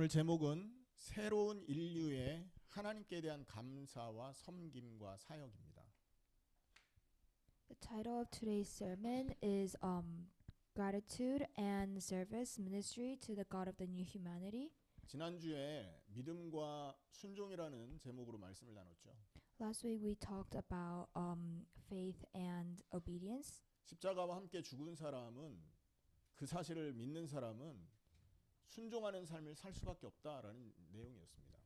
오늘 제목은 새로운 인류의 하나님께 대한 감사와 섬김과 사역입니다. The title of today's sermon is Gratitude and Service Ministry to the God of the New Humanity. 지난주에 믿음과 순종이라는 제목으로 말씀을 나눴죠. Last week we talked about faith and obedience. 십자가와 함께 죽은 사람은 그 사실을 믿는 사람은 순종하는 삶을 살 수밖에 없다라는 내용이었습니다.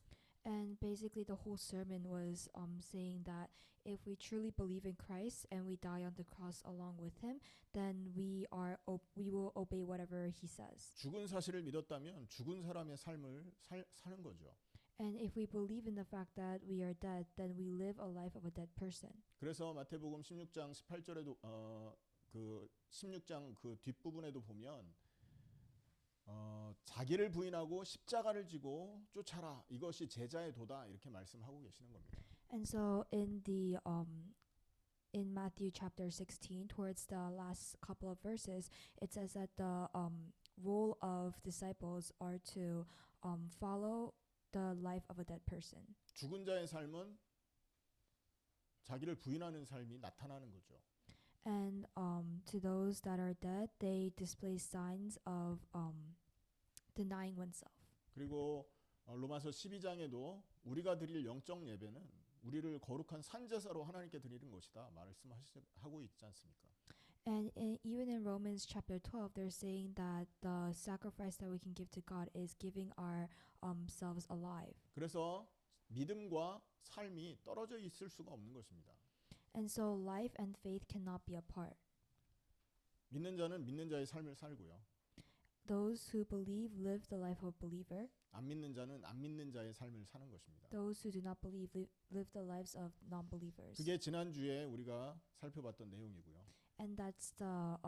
And basically the whole sermon was saying that if we truly believe in Christ and we die on the cross along with him, then we will obey whatever he says. 죽은 사실을 믿었다면 죽은 사람의 삶을 사는 거죠. And if we believe in the fact that we are dead, then we live a life of a dead person. 그래서 마태복음 16장 18절에도 그 16장 그 뒷부분에도 보면 자기를 부인하고 십자가를 지고 쫓아라. 이것이 제자의 도다. 이렇게 말씀하고 계시는 겁니다. And so in the in Matthew chapter 16, towards the last couple of verses, it says that the role of disciples are to follow the life of a dead person. 죽은 자의 삶은 자기를 부인하는 삶이 나타나는 거죠. And to those that are dead, they display signs of denying oneself. 그리고 로마서 12장에도 우리가 드릴 영적 예배는 우리를 거룩한 산제사로 하나님께 드리는 것이다 말씀하고 있지 않습니까? And even in Romans chapter 12, they're saying that the sacrifice that we can give to God is giving our selves alive. 그래서 믿음과 삶이 떨어져 있을 수가 없는 것입니다. And so life and faith cannot be apart. 믿는 자는 믿는 자의 삶을 살고요. Those who believe live the life of a believer. 안 믿는 자는 안 믿는 자의 삶을 사는 것입니다. Those who do not believe live the lives of non-believers. 그게 지난주에 우리가 살펴봤던 내용이고요. And that's the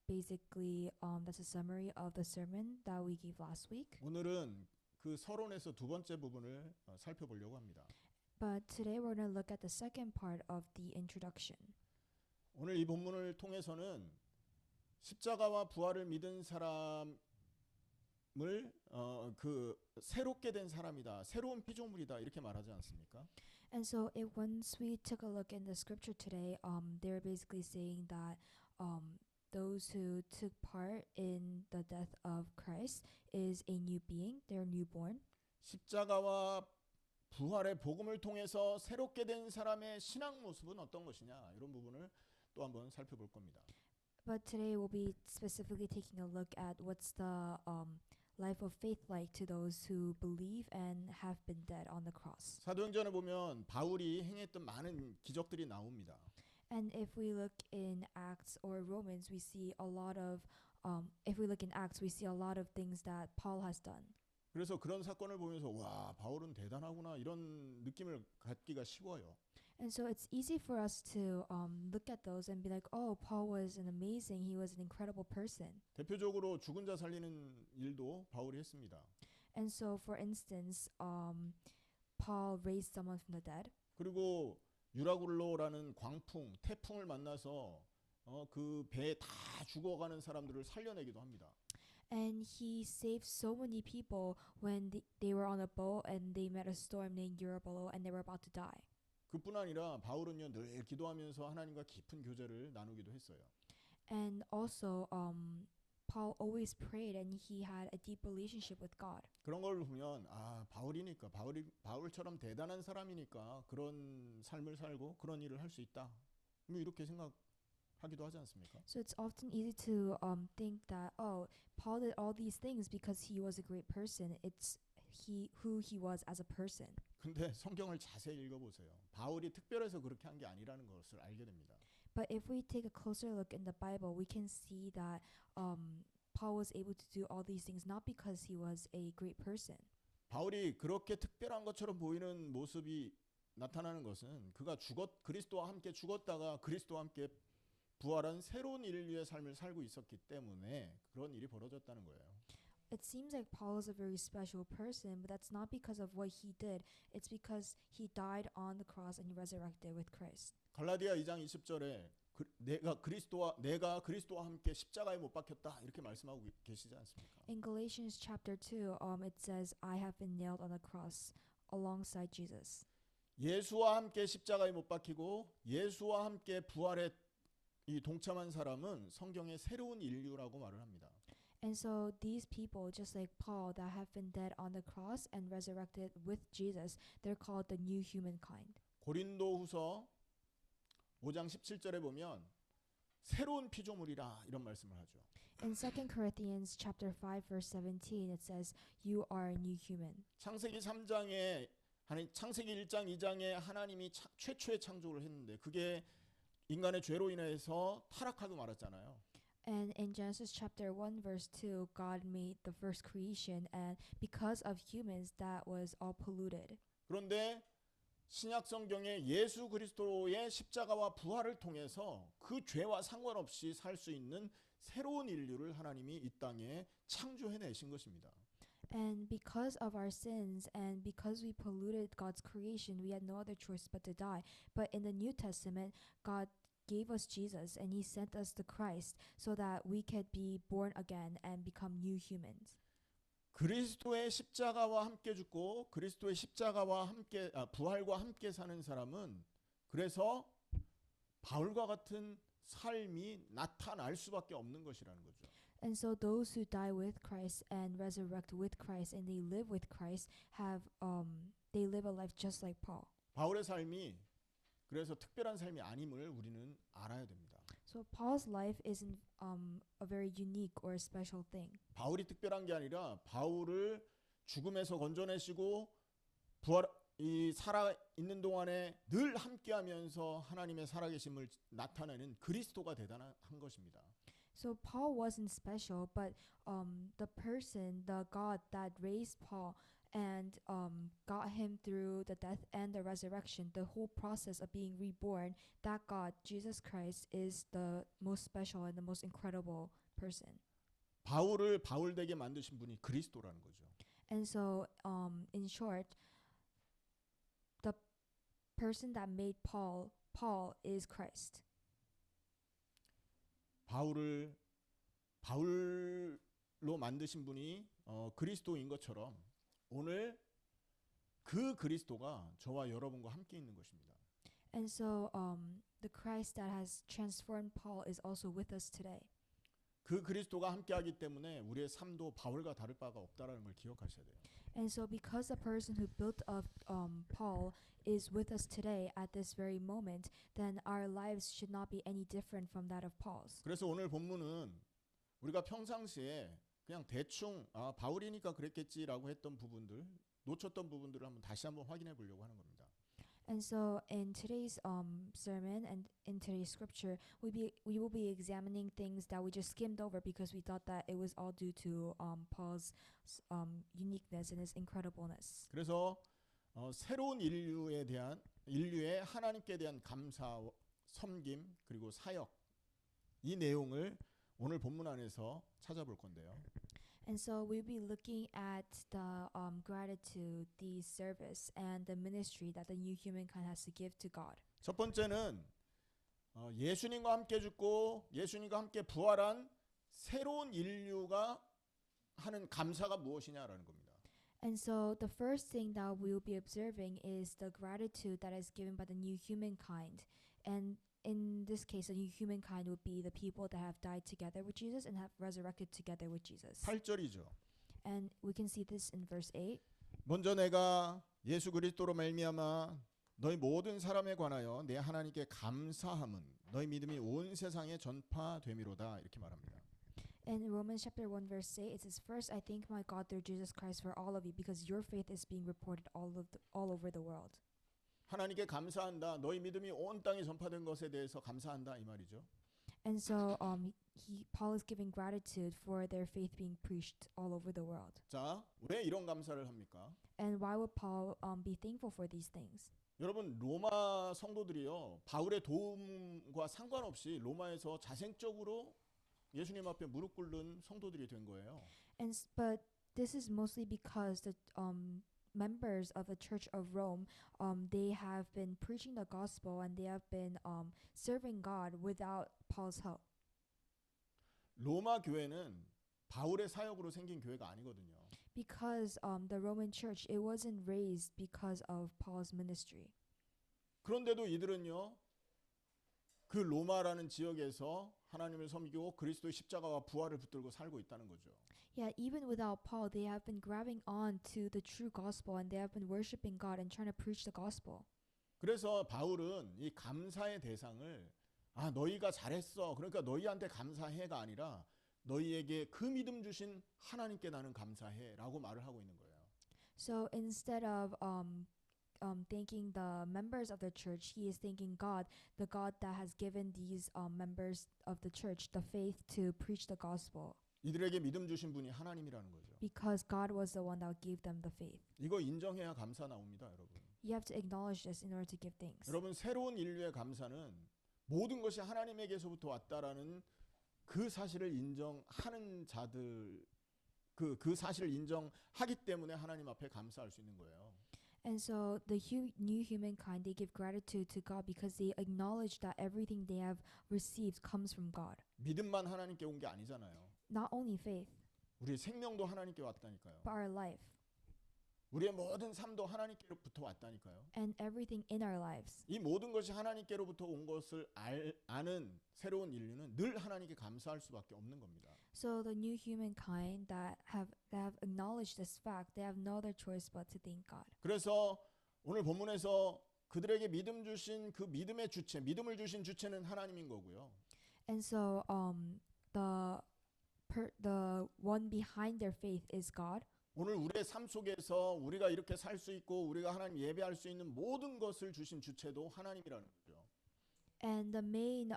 basically that's a summary of the sermon that we gave last week. 오늘은 그 서론에서 두 번째 부분을 살펴보려고 합니다. But today we're going to look at the second part of the introduction. 오늘 이 본문을 통해서는 십자가와 부활을 믿은 사람을 그 새롭게 된 사람이다, 새로운 피조물이다 이렇게 말하지 않습니까? And so once we took a look in the scripture today, they're basically saying that those who took part in the death of Christ is a new being, they're newborn. 십자가와 부활의 복음을 통해서 새롭게 된 사람의 신앙 모습은 어떤 것이냐 이런 부분을 또 한번 살펴볼 겁니다. But today we'll be specifically taking a look at what's the life of faith like to those who believe and have been dead on the cross. 사도행전을 보면 바울이 행했던 많은 기적들이 나옵니다. And if we look in Acts or Romans, we see a lot of if we look in Acts, we see a lot of things that Paul has done. 그래서 그런 사건을 보면서 와 바울은 대단하구나 이런 느낌을 갖기가 쉬워요. And so it's easy for us to look at those and be like, oh, Paul was an amazing, he was an incredible person. 대표적으로 죽은 자 살리는 일도 바울이 했습니다. And so, for instance, Paul raised someone from the dead. 그리고 유라굴로라는 광풍, 태풍을 만나서 그 배에 다 죽어가는 사람들을 살려내기도 합니다. And he saved so many people when they were on a boat and they met a storm named Eurobolo and they were about to die. 그뿐 아니라 바울은요 늘 기도하면서 하나님과 깊은 교제를 나누기도 했어요. And also, Paul always prayed and he had a deep relationship with God. 그런 걸 보면 아 바울이니까 바울처럼 대단한 사람이니까 그런 삶을 살고 그런 일을 할 수 있다. 뭐 이렇게 생각하기도 하지 않습니까? So it's often easy to think that, oh, Paul did all these things because he was a great person. It's who he was as a person. 근데 성경을 자세히 읽어보세요. 바울이 특별해서 그렇게 한 게 아니라는 것을 알게 됩니다. But if we take a closer look in the Bible, we can see that Paul was able to do all these things not because he was a great person. 바울이 그렇게 특별한 것처럼 보이는 모습이 나타나는 것은 그가 그리스도와 함께 죽었다가 그리스도와 함께 부활한 새로운 인류의 삶을 살고 있었기 때문에 그런 일이 벌어졌다는 거예요. It seems like Paul is a very special person, but that's not because of what he did. It's because he died on the cross and he resurrected with Christ. 갈라디아 2장 20절에 내가 그리스도와 함께 십자가에 못 박혔다 이렇게 말씀하고 계시지 않습니까? In Galatians chapter 2, it says, I have been nailed on the cross alongside Jesus. 예수와 함께 십자가에 못 박히고 예수와 함께 부활에 이 동참한 사람은 성경의 새로운 인류라고 말을 합니다. And so these people, just like Paul, that have been dead on the cross and resurrected with Jesus, they're called the new humankind. 고린도후서 5장 17절에 보면 새로운 피조물이라 이런 말씀을 하죠. In 2 Corinthians chapter 5 verse 17, it says, you are a new human. 창세기 3장에 창세기 1장 2장에 하나님이 최초의 창조를 했는데 그게 인간의 죄로 인해서 타락하고 말았잖아요. And in Genesis chapter 1 verse 2, God made the first creation, and because of humans that was all polluted. 그런데 신약 성경에 예수 그리스도의 십자가와 부활을 통해서 그 죄와 상관없이 살 수 있는 새로운 인류를 하나님이 이 땅에 창조해 내신 것입니다. And because of our sins and because we polluted God's creation, we had no other choice but to die. But in the New Testament, God gave us Jesus and he sent us the Christ so that we could be born again and become new humans. 그리스도의 십자가와 함께 죽고 그리스도의 십자가와 함께 부활과 함께 사는 사람은 그래서 바울과 같은 삶이 나타날 수밖에 없는 것이라는 거죠. And so those who die with Christ and resurrect with Christ and they live with Christ they live a life just like Paul. 바울의 삶이 그래서 특별한 삶이 아님을 우리는 알아야 됩니다. So Paul's life isn't a very unique or special thing. 바울이 특별한 게 아니라 바울을 죽음에서 건져내시고 살아 있는 동안에 늘 함께하면서 하나님의 살아계심을 나타내는 그리스도가 대단한 것입니다. So Paul wasn't special, but the person, the God that raised Paul and got him through the death and the resurrection, the whole process of being reborn, that God, Jesus Christ, is the most special and the most incredible person. 바울을 바울 되게 만드신 분이 그리스도라는 거죠. And so, in short, the person that made Paul is Christ. 바울로 만드신 분이 그리스도인 것처럼 오늘 그 그리스도가 저와 여러분과 함께 있는 것입니다. And so the Christ that has transformed Paul is also with us today. 그 그리스도가 함께하기 때문에 우리의 삶도 바울과 다를 바가 없다라는 걸 기억하셔야 돼요. And so because the person who built up Paul is with us today at this very moment, then our lives should not be any different from that of Paul's. 그래서 오늘 본문은 우리가 평상시에 그냥 대충 바울이니까 그랬겠지라고 했던 부분들, 놓쳤던 부분들을 다시 한번 확인해 보려고 하는 겁니다. And so in today's sermon and in today's scripture, we will be examining things that we just skimmed over because we thought that it was all due to Paul's uniqueness and his incredibleness. 그래서 새로운 인류의 하나님께 대한 감사, 섬김 그리고 사역 이 내용을 오늘 본문 안에서 찾아볼 건데요. And so we'll be looking at the gratitude, the service, and the ministry that the new humankind has to give to God. 첫 번째는 예수님과 함께 죽고 예수님과 함께 부활한 새로운 인류가 하는 감사가 무엇이냐라는 겁니다. And so the first thing that we'll be observing is the gratitude that is given by the new humankind. And in this case, the new humankind would be the people that have died together with Jesus and have resurrected together with Jesus. 8절이죠. And we can see this in verse 8. 먼저 내가 예수 그리스도로 말미암아 너희 모든 사람에 관하여 내 하나님께 감사함은 너희 믿음이 온 세상에 전파됨이로다 이렇게 말합니다. In Romans chapter 1 verse 8, it says, First I thank my God through Jesus Christ for all of you because your faith is being reported all over the world. 하나님께 감사한다. 너희 믿음이 온 땅에 전파된 것에 대해서 감사한다 이 말이죠. And so Paul is giving gratitude for their faith being preached all over the world. 자, 왜 이런 감사를 합니까? And why would Paul be thankful for these things? 여러분 로마 성도들이요. 바울의 도움과 상관없이 로마에서 자생적으로 예수님 앞에 무릎 꿇는 성도들이 된 거예요. But this is mostly because the members of the Church of Rome, they have been preaching the gospel and they have been serving God without Paul's help. 로마 교회는 바울의 사역으로 생긴 교회가 아니거든요. Because the Roman Church, it wasn't raised because of Paul's ministry. 그런데도 이들은요, 그 로마라는 지역에서 하나님을 섬기고 그리스도의 십자가와 부활을 붙들고 살고 있다는 거죠. Yet even without Paul, they have been grabbing on to the true gospel and they have been worshiping God and trying to preach the gospel. 그래서 바울은 이 감사의 대상을 너희가 잘했어, 그러니까 너희한테 감사해가 아니라 너희에게 그 믿음 주신 하나님께 나는 감사해라고 말을 하고 있는 거예요. So instead of thanking the members of the church, he is thanking God, the God that has given these members of the church the faith to preach the gospel. 이들에게 믿음 주신 분이 하나님이라는 거죠. Because God was the one that gave them the faith. 이거 인정해야 감사 나옵니다, 여러분. You have to acknowledge this in order to give thanks. 여러분, 새로운 인류의 감사는 모든 것이 하나님에게서부터 왔다라는 그 사실을 인정하는 자들, 그 사실을 인정하기 때문에 하나님 앞에 감사할 수 있는 거예요. And so the new humankind, they give gratitude to God because they acknowledge that everything they have received comes from God. 믿음만 하나님께 온 게 아니잖아요. Not only faith, 우리의 생명도 하나님께 왔다니까요. but our life 우리의 모든 삶도 하나님께로부터 왔다니까요. and everything in our lives. 이 모든 것이 하나님께로부터 온 것을 아는 새로운 인류는 늘 하나님께 감사할 수밖에 없는 겁니다. So the new humankind that have acknowledged this fact, they have no other choice but to thank God. 그래서 오늘 본문에서 그들에게 믿음 주신 그 믿음의 주체, 믿음을 주신 주체는 하나님인 거고요. And so the one behind their faith is God. 오늘 우리의 삶 속에서 우리가 이렇게 살 수 있고 우리가 하나님 예배할 수 있는 모든 것을 주신 주체도 하나님이라는 거죠. And the main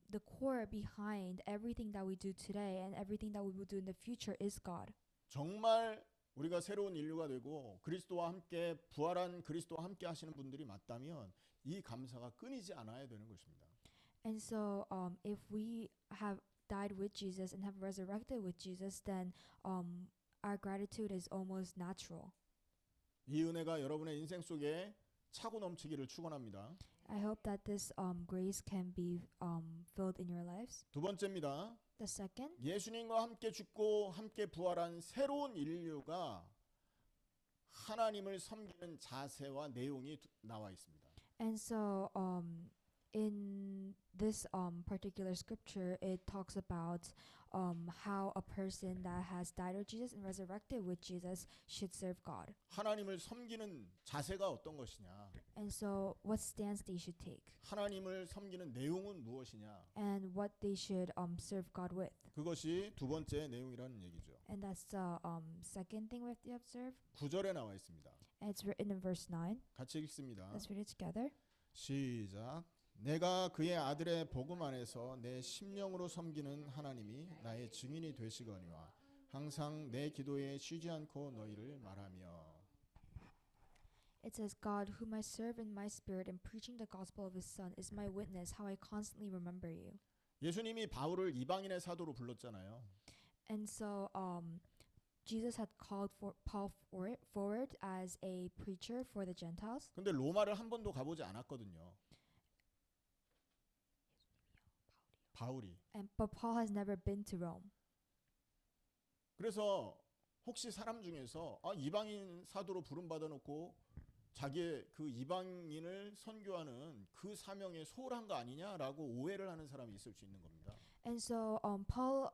the core behind everything that we do today and everything that we will do in the future is God. 정말 우리가 새로운 인류가 되고 그리스도와 함께 부활한 그리스도와 함께 하시는 분들이 맞다면 이 감사가 끊이지 않아야 되는 것입니다. And so if we have died with Jesus and have resurrected with Jesus, then our gratitude is almost natural. 이 은혜가 여러분의 인생 속에 차고 넘치기를 축원합니다. I hope that this grace can be filled in your lives. 두 번째입니다. The second, 예수님과 함께 죽고 함께 부활한 새로운 인류가 하나님을 섬기는 자세와 내용이 나와 있습니다. and so in this particular scripture, it talks about how a person that has died with Jesus and resurrected with Jesus should serve God. 하나님을 섬기는 자세가 어떤 것이냐? And so what stance they should take 하나님을 섬기는 내용은 무엇이냐? and what they should serve God with. 그것이 두 번째 내용이라는 얘기죠. And that's the second thing we have to observe. 9절에 나와 있습니다. And it's written in verse 9. 같이 읽습니다. Let's read it together. 시작. 내가 그의 아들의 복음 안에서 내 심령으로 섬기는 하나님이 나의 증인이 되시거니와 항상 내 기도에 쉬지 않고 너희를 말하며. It says, God, whom I serve in my spirit and preaching the gospel of his son is my witness how I constantly remember you. 예수님이 바울을 이방인의 사도로 불렀잖아요. And so Jesus had called for Paul forward as a preacher for the Gentiles. 근데 로마를 한 번도 가보지 않았거든요. 바울이. But Paul has never been to Rome. 그래서 혹시 사람 중에서 이방인 사도로 부름 받아놓고 자기의 그 이방인을 선교하는 그 사명에 소홀한 거 아니냐라고 오해를 하는 사람이 있을 수 있는 겁니다. And so Paul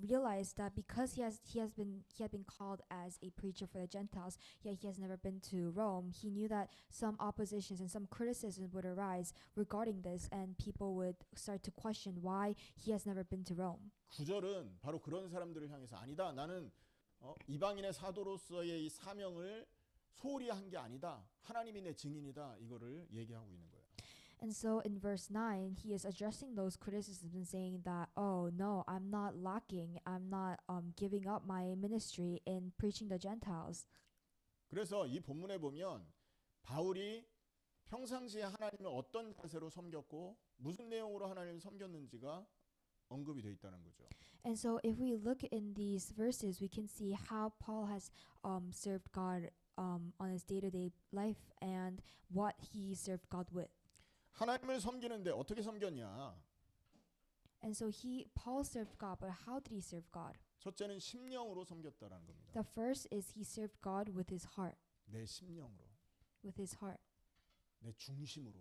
realized that because he had been called as a preacher for the Gentiles, yet he has never been to Rome. He knew that some oppositions and some criticism would arise regarding this, and people would start to question why he has never been to Rome. 9절은 바로 그런 사람들을 향해서 아니다. 나는 이방인의 사도로서의 이 사명을 소홀히 한 게 아니다. 하나님이 내 증인이다. 이거를 얘기하고 있는 거예요. And so in verse 9, he is addressing those criticisms and saying that, oh no, I'm not lacking. I'm not giving up my ministry in preaching the Gentiles. 그래서 이 본문에 보면 바울이 평상시에 하나님을 어떤 자세로 섬겼고 무슨 내용으로 하나님을 섬겼는지가 언급이 돼 있다는 거죠. And so if we look in these verses, we can see how Paul has served God on his day-to-day life and what he served God with. 하나님을 섬기는데 어떻게 섬겼냐? And so Paul served God, but how did he serve God? 첫째는 심령으로 섬겼다라는 겁니다. The first is he served God with his heart, 내 심령으로, with his heart, 내 중심으로.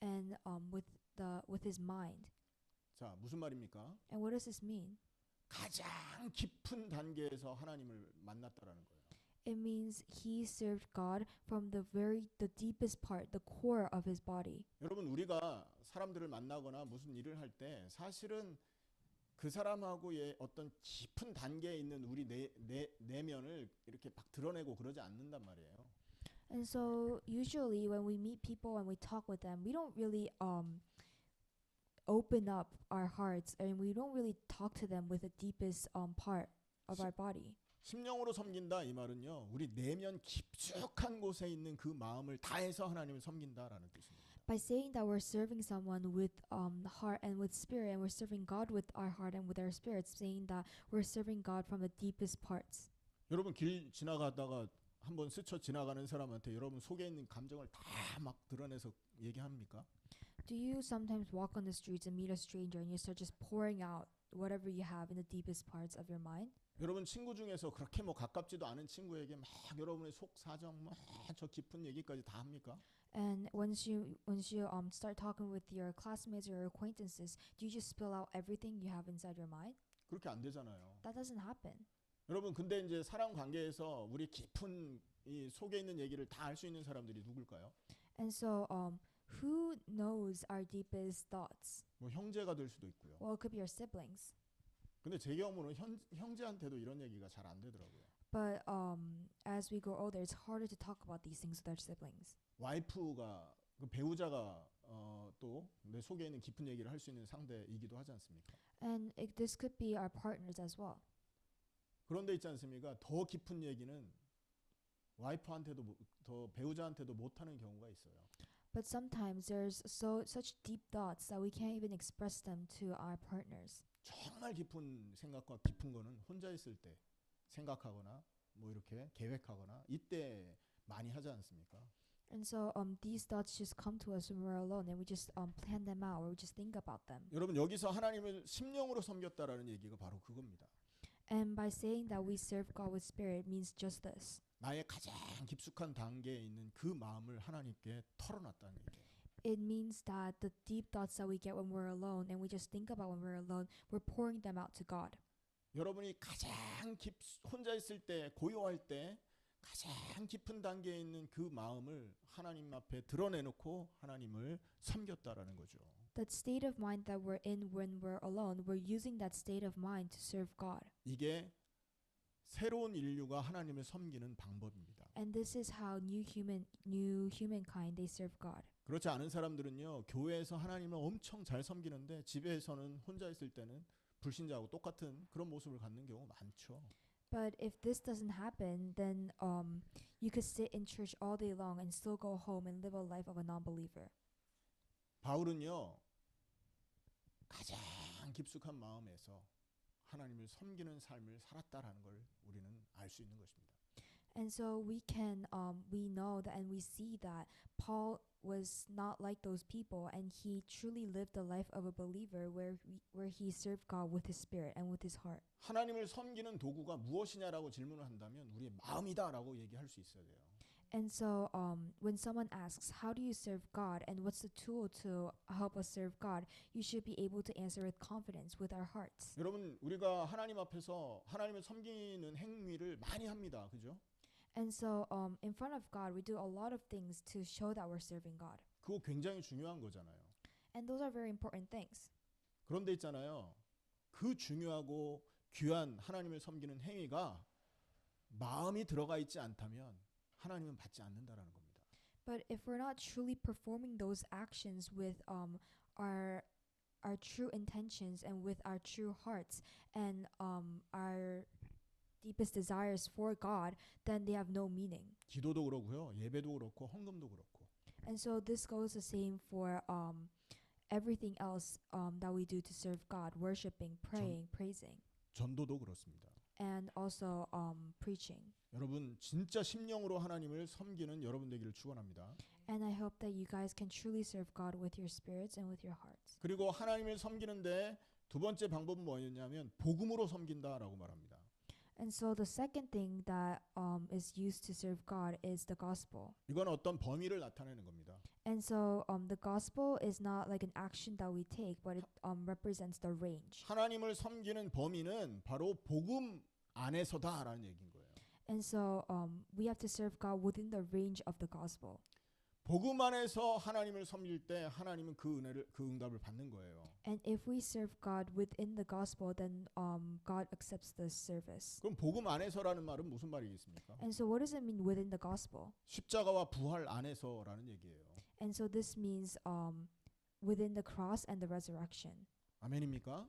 and with his mind. 자, 무슨 말입니까? And what does this mean? 가장 깊은 단계에서 하나님을 만났다라는 거예요. It means he served God from the deepest part, the core of his body. 여러분, 우리가 사람들을 만나거나 무슨 일을 할 때 사실은 그 사람하고의 어떤 깊은 단계에 있는 우리 내면을 이렇게 막 드러내고 그러지 않는단 말이에요. And so usually when we meet people and we talk with them, we don't really open up our hearts and we don't really talk to them with the deepest part of our body. 심령으로 섬긴다 이 말은요, 우리 내면 깊숙한 곳에 있는 그 마음을 다해서 하나님을 섬긴다라는 뜻입니다. By saying that we're serving someone with heart and with spirit, and we're serving God with our heart and with our spirit, saying that we're serving God from the deepest parts. 여러분, 길 지나가다가 한번 스쳐 지나가는 사람한테 여러분 속에 있는 감정을 다 막 드러내서 얘기합니까? Do you sometimes walk on the streets and meet a stranger and you start just pouring out whatever you have in the deepest parts of your mind? 여러분, 친구 중에서 그렇게 뭐 가깝지도 않은 친구에게 막 여러분의 속 사정 막 저 깊은 얘기까지 다 합니까? And once you start talking with your classmates or your acquaintances, do you just spill out everything you have inside your mind? 그렇게 안 되잖아요. That doesn't happen. 여러분, 근데 이제 사람 관계에서 우리 깊은 이 속에 있는 얘기를 다 알 수 있는 사람들이 누굴까요? And so who knows our deepest thoughts? 뭐 형제가 될 수도 있고요. Well, it could be your siblings. 근데 제 경우는 형제한테도 이런 얘기가 잘 안 되더라고요. But as we grow older, it's harder to talk about these things with our siblings. 와이프가 그 배우자가 또 내 속에 있는 깊은 얘기를 할 수 있는 상대이기도 하지 않습니까? And this could be our partners as well. 그런데 있지 않습니까? 더 깊은 얘기는 와이프한테도 더 배우자한테도 못 하는 경우가 있어요. But sometimes there's such deep thoughts that we can't even express them to our partners. 정말 깊은 생각과 깊은 거는 혼자 있을 때 생각하거나 뭐 이렇게 계획하거나 이때 많이 하지 않습니까? And so these thoughts just come to us when we're alone and we just plan them out or we just think about them. 여러분, 여기서 하나님을 심령으로 섬겼다라는 얘기가 바로 그겁니다. And by saying that we serve God with spirit means just this. 나의 가장 깊숙한 단계에 있는 그 마음을 하나님께 털어놨다는 얘기예요. It means that the deep thoughts that we get when we're alone and we just think about when we're alone, we're pouring them out to God. 여러분이 가장 혼자 있을 때, 고요할 때 가장 깊은 단계에 있는 그 마음을 하나님 앞에 드러내놓고 하나님을 섬겼다라는 거죠. That state of mind that we're in when we're alone, we're using that state of mind to serve God. 이게 새로운 인류가 하나님을 섬기는 방법입니다. And this is how new humankind they serve God. 그렇지 않은 사람들은요, 교회에서 하나님을 엄청 잘 섬기는데 집에서는 혼자 있을 때는 불신자하고 똑같은 그런 모습을 갖는 경우 많죠. But if this doesn't happen, then you could sit in church all day long and still go home and live a life of a non-believer. 바울은요, 가장 깊숙한 마음에서 하나님을 섬기는 삶을 살았다라는 걸 우리는 알 수 있는 것입니다. And so we know that and we see that Paul was not like those people and he truly lived the life of a believer where he served God with his spirit and with his heart. 하나님을 섬기는 도구가 무엇이냐라고 질문을 한다면 우리의 마음이다라고 얘기할 수 있어야 돼요. And so when someone asks, how do you serve God and what's the tool to help us serve God, you should be able to answer with confidence with our hearts. 여러분, 우리가 하나님 앞에서 하나님을 섬기는 행위를 많이 합니다. 그죠? And so in front of God, we do a lot of things to show that we're serving God. 그거 굉장히 중요한 거잖아요. And those are very important things. 그런데 있잖아요. 그 중요하고 귀한 하나님을 섬기는 행위가 마음이 들어가 있지 않다면 하나님은 받지 않는다라는 겁니다. But if we're not truly performing those actions with our true intentions and with our true hearts and our deepest desires for God, then they have no meaning. 기도도 그렇고요. 예배도 그렇고 헌금도 그렇고. And so this goes the same for everything else that we do to serve God, worshiping, praying, praising. 전도도 그렇습니다. and also preaching. 여러분 진짜 심령으로 하나님을 섬기는 여러분 되기를 축원합니다. And I hope that you guys can truly serve God with your spirits and with your hearts. 그리고 하나님을 섬기는데 두 번째 방법은 뭐였냐면 복음으로 섬긴다라고 말합니다. And so the second thing that is used to serve God is the gospel. 이건 어떤 범위를 나타내는 겁니다. And so the gospel is not like an action that we take, but it represents the range. 하나님을 섬기는 범위는 바로 복음 안에서다라는 얘기인 거예요. And so we have to serve God within the range of the gospel. 복음 안에서 하나님을 섬길 때 하나님은 그 은혜를 그 응답을 받는 거예요. And if we serve God within the gospel, then God accepts the service. 그럼 복음 안에서라는 말은 무슨 말이겠습니까? And so what does it mean within the gospel? 십자가와 부활 안에서라는 얘기예요. And so this means within the cross and the resurrection. 아멘입니까?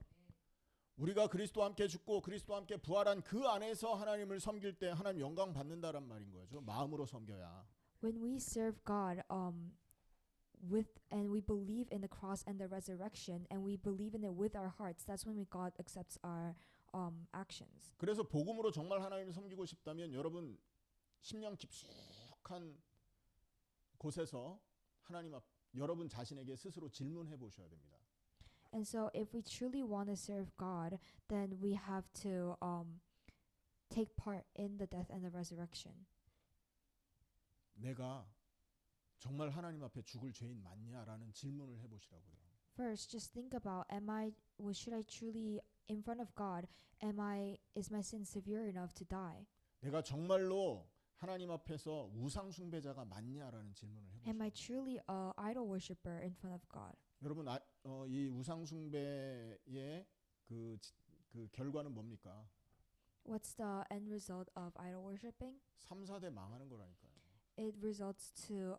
우리가 그리스도와 함께 죽고 그리스도와 함께 부활한 그 안에서 하나님을 섬길 때 하나님 영광 받는다란 말인 거죠. 마음으로 섬겨야. When we serve God with and we believe in the cross and the resurrection and we believe in it with our hearts, that's when God accepts our actions. 그래서 복음으로 정말 하나님을 섬기고 싶다면 여러분 심령 깊숙한 곳에서 하나님 앞 여러분 자신에게 스스로 질문해 보셔야 됩니다. And so if we truly want to serve God, then we have to take part in the death and the resurrection. 내가 정말 하나님 앞에 죽을 죄인 맞냐라는 질문을 해 보시라고요. First, just think about should I truly in front of God, is my sin severe enough to die? 내가 정말로 하나님 앞에서 우상 숭배자가 맞냐라는 질문을 해 Am I 보시라고요. truly a idol worshiper in front of God? 여러분 이 우상 숭배의 그 결과는 뭡니까? What's the end result of idol worshiping? 3, 4대 망하는 거라니까요. It results to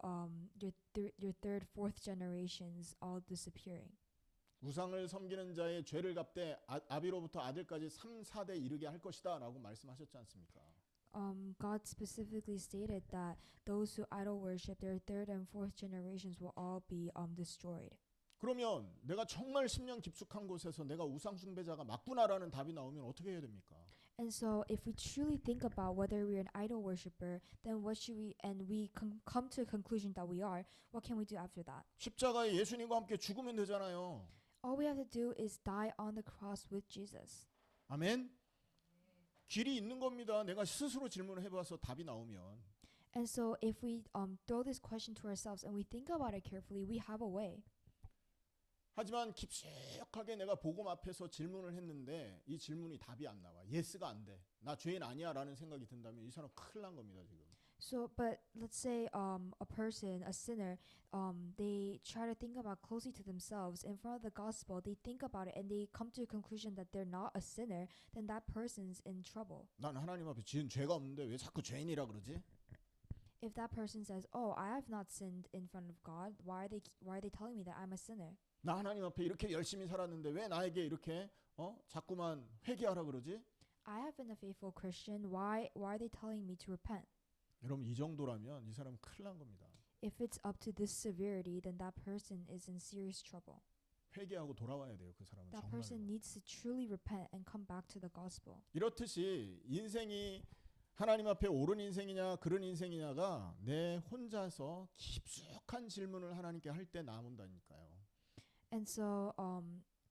your third, fourth generations all disappearing. 우상을 섬기는 자의 죄를 갚되 아비로부터 아들까지 3, 4대 이르게 할 것이다라고 말씀하셨지 않습니까? God specifically stated that those who idol worship, their third and fourth generations will all be destroyed. 그러면 내가 정말 심령 깊숙한 곳에서 내가 우상 숭배자가 맞구나라는 답이 나오면 어떻게 해야 됩니까? And so, if we truly think about whether we're an idol worshiper, then what should we? And we come to a conclusion that we are. What can we do after that? 십자가에 예수님과 함께 죽으면 되잖아요. All we have to do is die on the cross with Jesus. 아멘. 길이 있는 겁니다. 내가 스스로 질문을 해봐서 답이 나오면. And so, if we throw this question to ourselves and we think about it carefully, we have a way. 하지만 깊숙하게 내가 복음 앞에서 질문을 했는데 이 질문이 답이 안 나와. 예스가 안 돼. 나 죄인 아니야라는 생각이 든다면 이 사람 큰일 난 겁니다 지금. So, but let's say a person, a sinner, they try to think about closely to themselves in front of the gospel. They think about it and they come to a conclusion that they're not a sinner. Then that person's in trouble. 난 하나님 앞에 지은 죄가 없는데 왜 자꾸 죄인이라 그러지? If that person says, "Oh, I have not sinned in front of God. Why are they telling me that I'm a sinner? 나 하나님 앞에 이렇게 열심히 살았는데 왜 나에게 이렇게 자꾸만 회개하라 그러지? I have been a faithful Christian. Why are they telling me to repent?" 여러분 이 정도라면 이 사람은 큰일 난 겁니다. If it's up to this severity, then that person is in serious trouble. 회개하고 돌아와야 돼요. 그 사람은 That 정말로. person needs to truly repent and come back to the gospel. 이렇듯이 인생이 하나님 앞에 옳은 인생이냐 그런 인생이냐가 내 혼자서 깊숙한 질문을 하나님께 할 때 남은다니까요. And so,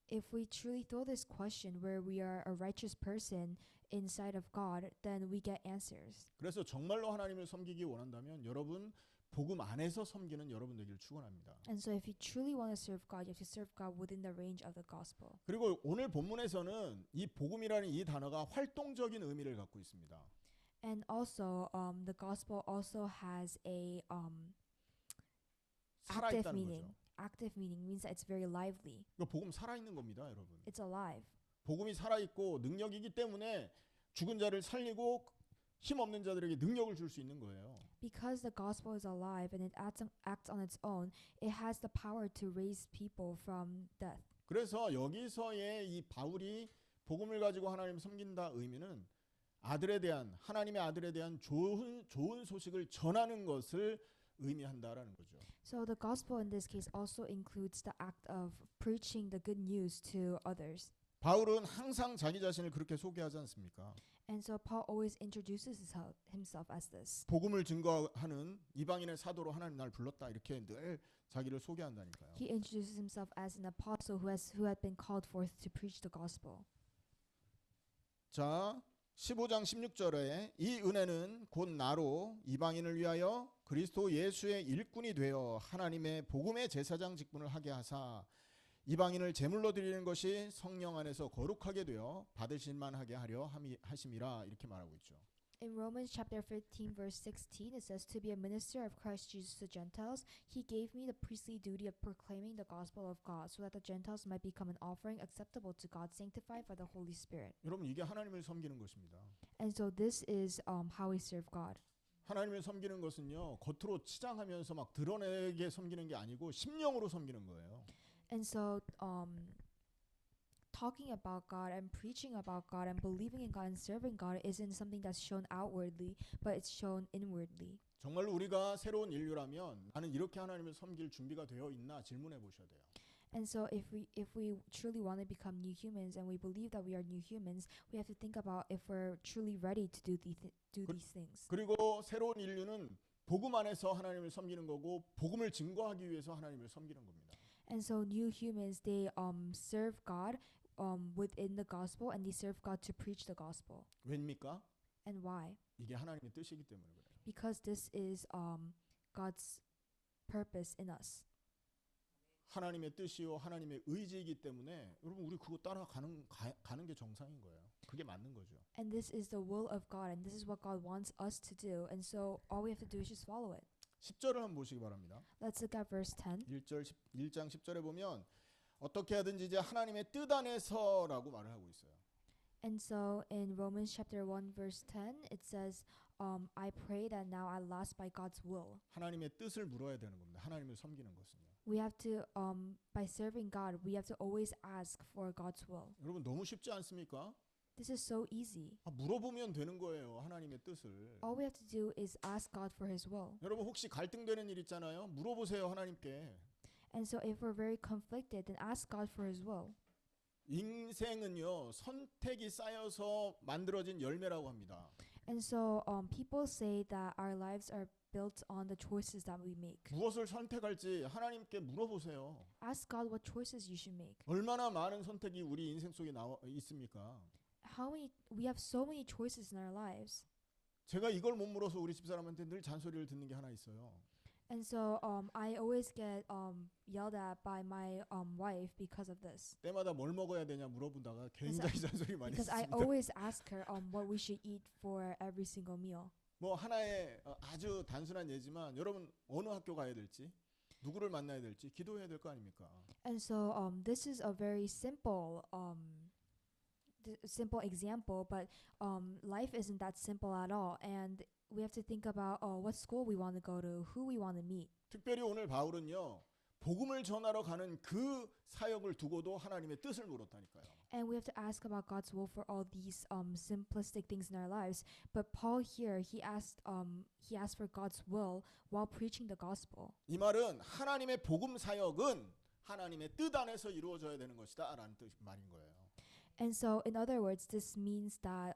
if we truly throw this question where we are a righteous person inside of God, then we get answers. 그래서 정말로 하나님을 섬기기 원한다면 여러분 복음 안에서 섬기는 여러분 되기를 축원합니다. And so, if you truly want to serve God, you have to serve God within the range of the gospel. 그리고 오늘 본문에서는 이 복음이라는 이 단어가 활동적인 의미를 갖고 있습니다. And also, the gospel also has a active 살아있다는 meaning. 거죠. Active meaning means that it's very lively. 이거 복음 살아있는 겁니다, 여러분. It's alive. 복음이 살아있고 능력이기 때문에 죽은 자를 살리고 힘없는 자들에게 능력을 줄 수 있는 거예요. Because the gospel is alive and it acts on its own, it has the power to raise people from death. 그래서 여기서의 이 바울이 복음을 가지고 하나님 섬긴다 의미는 아들에 대한 하나님의 아들에 대한 좋은 소식을 전하는 것을 의미한다라는 거죠. So the gospel in this case also includes the act of preaching the good news to others. 바울은 항상 자기 자신을 그렇게 소개하지 않습니까? And so Paul always introduces himself as this. 복음을 증거하는 이방인의 사도로 하나님 날 불렀다 이렇게 늘 자기를 소개한다니까요. He introduces himself as an apostle who had been called forth to preach the gospel. 자, 15장 16절에 이 은혜는 곧 나로 이방인을 위하여 그리스도 예수의 일꾼이 되어 하나님의 복음의 제사장 직분을 하게 하사 이방인을 제물로 드리는 것이 성령 안에서 거룩하게 되어 받으실 만하게 하려 하심이라 이렇게 말하고 있죠. In Romans chapter 15 verse 16 it says to be a minister of Christ Jesus to Gentiles he gave me the priestly duty of proclaiming the gospel of God so that the Gentiles might become an offering acceptable to God sanctified by the Holy Spirit. 여러분 이게 하나님을 섬기는 것입니다. And so this is how we serve God. 하나님을 섬기는 것은요 겉으로 치장하면서 막 드러내게 섬기는 게 아니고 심령으로 섬기는 거예요. And so talking about God and preaching about God and believing in God and serving God isn't something that's shown outwardly, but it's shown inwardly. 정말로 우리가 새로운 인류라면 나는 이렇게 하나님을 섬길 준비가 되어 있나 질문해 보셔야 돼요. And so if we truly want to become new humans and we believe that we are new humans, we have to think about if we're truly ready to do these things. 그리고 새로운 인류는 복음 안에서 하나님을 섬기는 거고 복음을 증거하기 위해서 하나님을 섬기는 겁니다. And so new humans they serve God within the gospel and they serve God to preach the gospel. 왜입니까? And why? 이게 하나님의 뜻이기 때문에 그래요. Because this is God's purpose in us. 하나님의 뜻이요 하나님의 의지이기 때문에 여러분 우리 그거 가는 게 정상인 거예요. 그게 맞는 거죠. And this is the will of God and this is what God wants us to do. And so all we have to do is just follow it. 10절을 한번 보시기 바랍니다. Let's look at verse 10. 1장 10절에 보면 어떻게 하든지 이제 하나님의 뜻 안에서라고 말을 하고 있어요. And so in Romans chapter 1 verse 10 it says I pray that now I last by God's will. 하나님의 뜻을 물어야 되는 겁니다. 하나님을 섬기는 것은요. We have to by serving God we have to always ask for God's will. 여러분 너무 쉽지 않습니까? This is so easy. 물어보면 되는 거예요. 하나님의 뜻을. All we have to do is ask God for his will. 여러분 혹시 갈등되는 일 있잖아요. 물어보세요 하나님께. And so if we're very conflicted then ask God for his will. 인생은요 선택이 쌓여서 만들어진 열매라고 합니다. And so people say that our lives are built on the choices that we make. 무엇을 선택할지 하나님께 물어보세요. Ask God what choices you should make. 얼마나 많은 선택이 우리 인생 속에 있습니까? We have so many choices in our lives. 제가 이걸 못 물어서 우리 집사람한테 늘 잔소리를 듣는 게 하나 있어요. And so I always get yelled at by my wife because of this. 때마다 뭘 먹어야 되냐 물어본다가 굉장히 잔소리 많이 Because I 했습니다. always ask her what we should eat for every single meal. 뭐 하나의 아주 단순한 예지만 여러분 어느 학교 가야 될지 누구를 만나야 될지 기도해야 될 거 아닙니까? And so this is a very simple example, but life isn't that simple at all. And we have to think about what school we want to go to, who we want to meet. 특별히 오늘 바울은요. 복음을 전하러 가는 그 사역을 두고도 하나님의 뜻을 물었다니까요. And we have to ask about God's will for all these simplistic things in our lives. But Paul here, he asked for God's will while preaching the gospel. 이 말은 하나님의 복음 사역은 하나님의 뜻 안에서 이루어져야 되는 것이다라는 말인 거예요. And so, in other words, this means that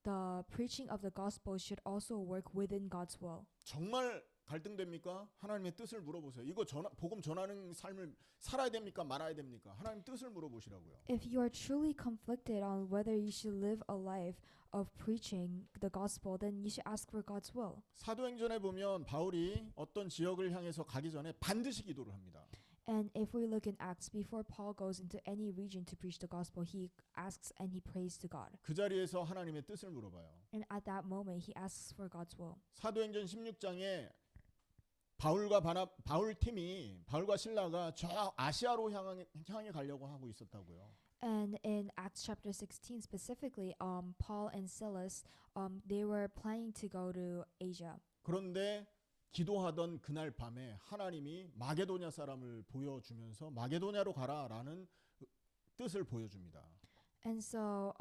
the preaching of the gospel should also work within God's will. 정말 갈등됩니까? 하나님의 뜻을 물어보세요. 이거 복음 전하는 삶을 살아야 됩니까? 말아야 됩니까? 하나님 뜻을 물어보시라고요. If you are truly conflicted on whether you should live a life of preaching the gospel, then you should ask for God's will. 사도행전에 보면 바울이 어떤 지역을 향해서 가기 전에 반드시 기도를 합니다. And if we look in Acts, before Paul goes into any region to preach the gospel, he asks and he prays to God. 그 자리에서 하나님의 뜻을 물어봐요. And at that moment, he asks for God's will. 사도행전 16장에 바울과 신라가 저 아시아로 향해 가려고 하고 있었다고요. And in Acts chapter 16 specifically, Paul and Silas, they were planning to go to Asia. 그런데 기도하던 그날 밤에 하나님이 마게도냐 사람을 보여주면서 마게도냐로 가라라는 뜻을 보여줍니다. And so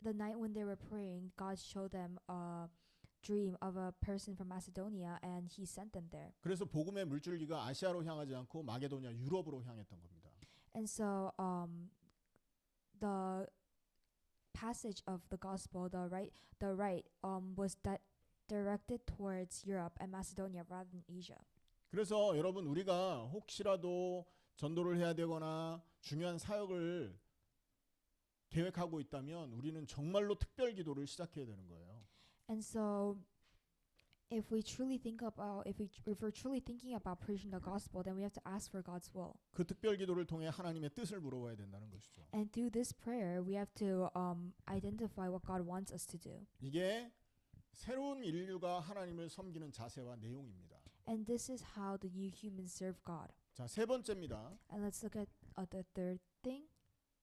the night when they were praying, God showed them a dream of a person from Macedonia and he sent them there. 그래서 복음의 물줄기가 아시아로 향하지 않고 마게도냐 유럽으로 향했던 겁니다. And so the passage of the gospel, the right was directed towards Europe and Macedonia rather than Asia. 그래서 여러분 우리가 혹시라도 전도를 해야 되거나 중요한 사역을 계획하고 있다면 우리는 정말로 특별 기도를 시작해야 되는 거예요. And so if we're truly thinking about preaching the gospel, then we have to ask for God's will. 그 특별 기도를 통해 하나님의 뜻을 물어봐야 된다는 것이죠. And through this prayer, we have to identify what God wants us to do. 이게 새로운 인류가 하나님을 섬기는 자세와 내용입니다. And this is how the new humans serve God. 자, 세 번째입니다. And let's look at the third thing.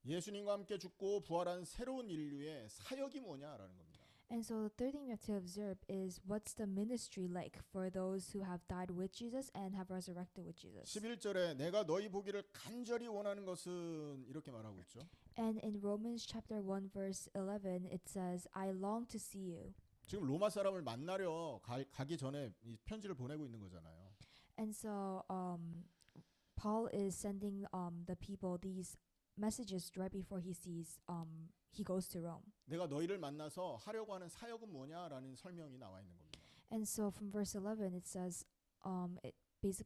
예수님과 함께 죽고 부활한 새로운 인류의 사역이 뭐냐라는 겁니다. And so the third thing we have to observe is what's the ministry like for those who have died with Jesus and have resurrected with Jesus. 11절에 내가 너희 보기를 간절히 원하는 것은 이렇게 말하고 있죠. And in Romans chapter 1 verse 11 it says, I long to see you. 지금 로마 사람을 만나려 가기 전에 이 편지를 보내고 있는 거잖아요. And so Paul is sending the people these messages right before he goes to Rome. 내가 너희를 만나서 하려고 하는 사역은 뭐냐라는 설명이 나와 있는 겁니다. And so from verse 11 it says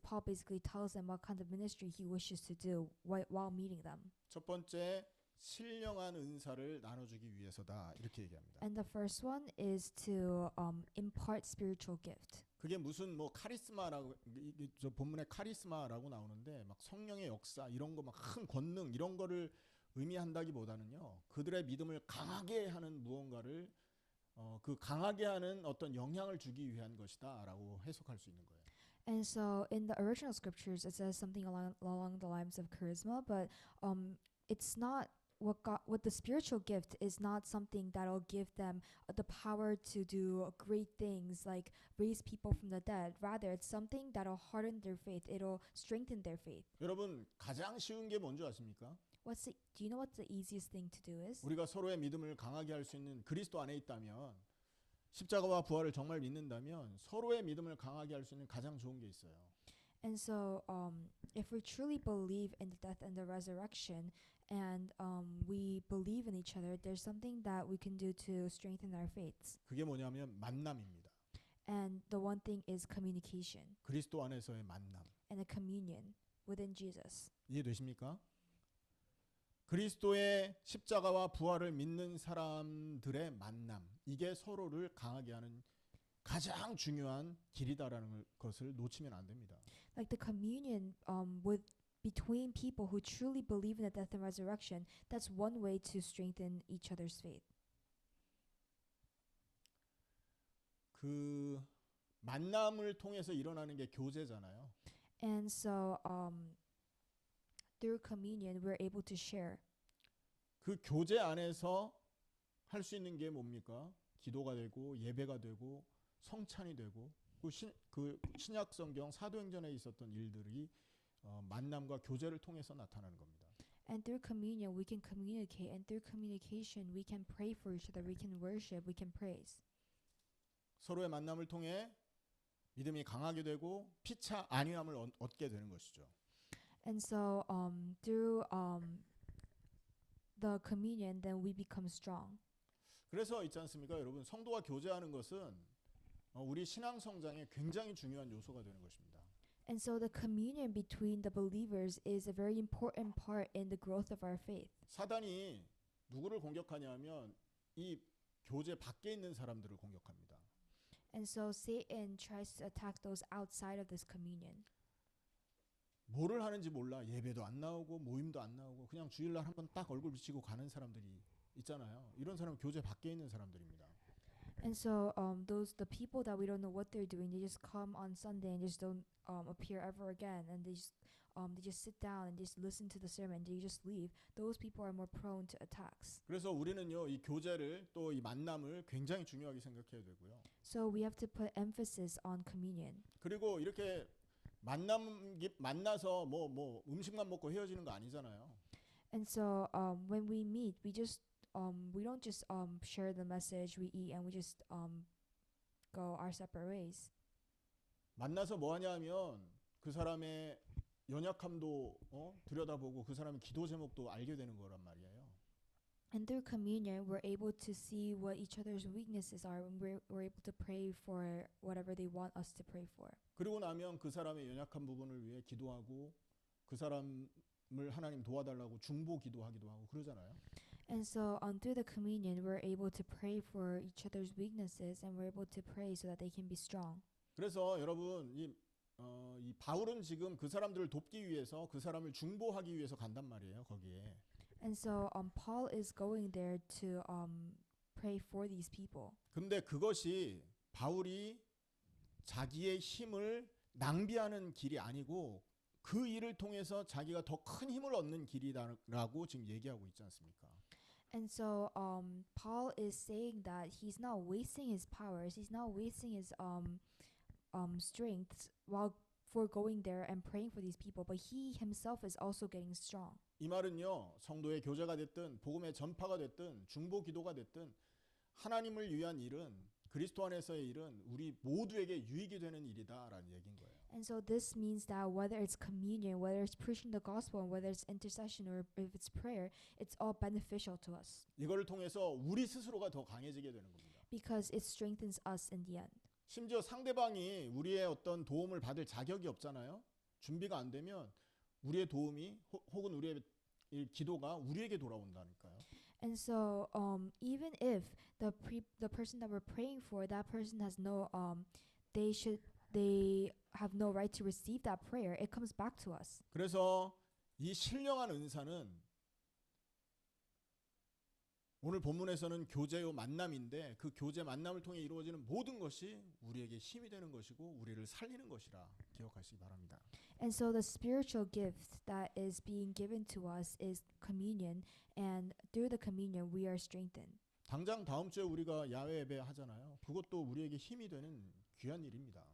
Paul basically tells them what kind of ministry he wishes to do while meeting them. 첫 번째 신령한 은사를 나눠주기 위해서다 이렇게 얘기합니다. And the first one is to impart spiritual gift. 그게 무슨 뭐 카리스마라고 저 본문에 카리스마라고 나오는데 막 성령의 역사 이런 거 막 큰 권능 이런 거를 의미한다기보다는요 그들의 믿음을 강하게 하는 무언가를 그 강하게 하는 어떤 영향을 주기 위한 것이다라고 해석할 수 있는 거예요. And so in the original scriptures it says something along the lines of charisma, but it's not what the spiritual gift is not something that'll give them the power to do great things like raise people from the dead. Rather, it's something that'll harden their faith. It'll strengthen their faith. 여러분 가장 쉬운 게 뭔지 아십니까? Do you know what the easiest thing to do is? 우리가 서로의 믿음을 강하게 할 수 있는 그리스도 안에 있다면 십자가와 부활을 정말 믿는다면 서로의 믿음을 강하게 할 수 있는 가장 좋은 게 있어요. And so if we truly believe in the death and the resurrection and we believe in each other, there's something that we can do to strengthen our faiths. 그게 뭐냐면 만남입니다. And the one thing is communication 그리스도 안에서의 만남. and a communion within Jesus. 이해되십니까? 그리스도의 십자가와 부활을 믿는 사람들의 만남. 이게 서로를 강하게 하는 가장 중요한 길이다라는 것을 놓치면 안 됩니다. Like the communion between people who truly believe in the death and resurrection, that's one way to strengthen each other's faith. 그 만남을 통해서 일어나는 게 교제잖아요. And so through communion we're able to share. 그 교제 안에서 할 수 있는 게 뭡니까? 기도가 되고 예배가 되고 성찬이 되고 그 신약 성경 사도행전에 있었던 일들이 만남과 교제를 통해서 나타나는 겁니다. And through communion we can communicate, and through communication we can pray for each other, we can worship, we can praise. 서로의 만남을 통해 믿음이 강하게 되고 피차 안위함을 얻게 되는 것이죠. And so through the communion then we become strong. 그래서 있지 않습니까? 여러분 성도가 교제하는 것은 우리 신앙 성장에 굉장히 중요한 요소가 되는 것입니다. And so the communion between the believers is a very important part in the growth of our faith. 사단이 누구를 공격하냐면 이 교제 밖에 있는 사람들을 공격합니다. And so Satan tries to attack those outside of this communion. 뭐를 하는지 몰라. 예배도 안 나오고 모임도 안 나오고 그냥 주일날 한번 딱 얼굴 비치고 가는 사람들이 있잖아요. 이런 사람은 교제 밖에 있는 사람들입니다. And so the people that we don't know what they're doing, they just come on Sunday and just don't appear ever again, and they just sit down and just listen to the sermon, they just leave. Those people are more prone to attacks. 그래서 우리는요 이 교제를 또 이 만남을 굉장히 중요하게 생각해야 되고요. So we have to put emphasis on communion. 그리고 이렇게 만나서 뭐 음식만 먹고 헤어지는 거 아니잖아요. And so when we meet, we don't just share the message we eat and we just go our separate ways. 만나서 뭐 하냐면 그 사람의 연약함도 들여다보고 그 사람의 기도 제목도 알게 되는 거란 말이에요. And through communion, we're able to see what each other's weaknesses are, and we're able to pray for whatever they want us to pray for. 그리고 나면 그 사람의 연약한 부분을 위해 기도하고 그 사람을 하나님 도와달라고 중보 기도하기도 하고 그러잖아요. And so, through the communion, we're able to pray for each other's weaknesses, and we're able to pray so that they can be strong. 그래서 여러분 이 바울은 지금 그 사람들을 돕기 위해서 그 사람을 중보하기 위해서 간단 말이에요. 거기에. And so, Paul is going there to pray for these people. 근데 그것이 바울이 자기의 힘을 낭비하는 길이 아니고 그 일을 통해서 자기가 더 큰 힘을 얻는 길이라고 지금 얘기하고 있지 않습니까? And so, Paul is saying that he's not wasting his powers, he's not wasting his strengths while for going there and praying for these people, but he himself is also getting strong. 이 말은요, 성도의 교제가 됐든 복음의 전파가 됐든 중보 기도가 됐든 하나님을 위한 일은 그리스도 안에서의 일은 우리 모두에게 유익이 되는 일이다라는 얘기인 거예요. And so this means that whether it's communion, whether it's preaching the gospel, and whether it's intercession or if it's prayer, it's all beneficial to us 이거를 통해서 우리 스스로가 더 강해지게 되는 겁니다. because it strengthens us in the end. 심지어 상대방이 우리의 어떤 도움을 받을 자격이 없잖아요. 준비가 안 되면 우리의 도움이 혹은 우리의 기도가 우리에게 돌아온다니까요. And so, even if the person that we're praying for, that person has no they have no right to receive that prayer, it comes back to us. 그래서 이 신령한 은사는 오늘 본문에서는 교제요 만남인데 그 교제 만남을 통해 이루어지는 모든 것이 우리에게 힘이 되는 것이고 우리를 살리는 것이라 기억하시기 바랍니다. And so the spiritual gift that is being given to us is communion, and through the communion we are strengthened. 당장 다음 주에 우리가 야외 예배 하잖아요. 그것도 우리에게 힘이 되는 귀한 일입니다.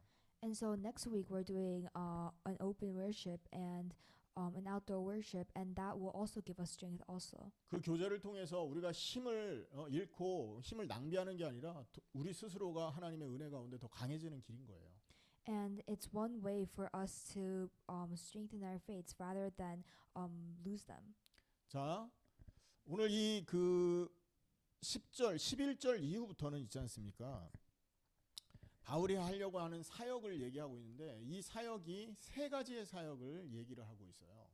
And so next week we're doing an open worship and an outdoor worship, and that will also give us strength also. 그 교제를 통해서 우리가 힘을 잃고 힘을 낭비하는 게 아니라 우리 스스로가 하나님의 은혜 가운데 더 강해지는 길인 거예요. And it's one way for us to strengthen our faiths rather than lose them. 자, 오늘 이 그 10절, 11절 이후부터는 있지 않습니까? 바울이 하려고 하는 사역을 얘기하고 있는데 이 사역이 세 가지의 사역을 얘기를 하고 있어요.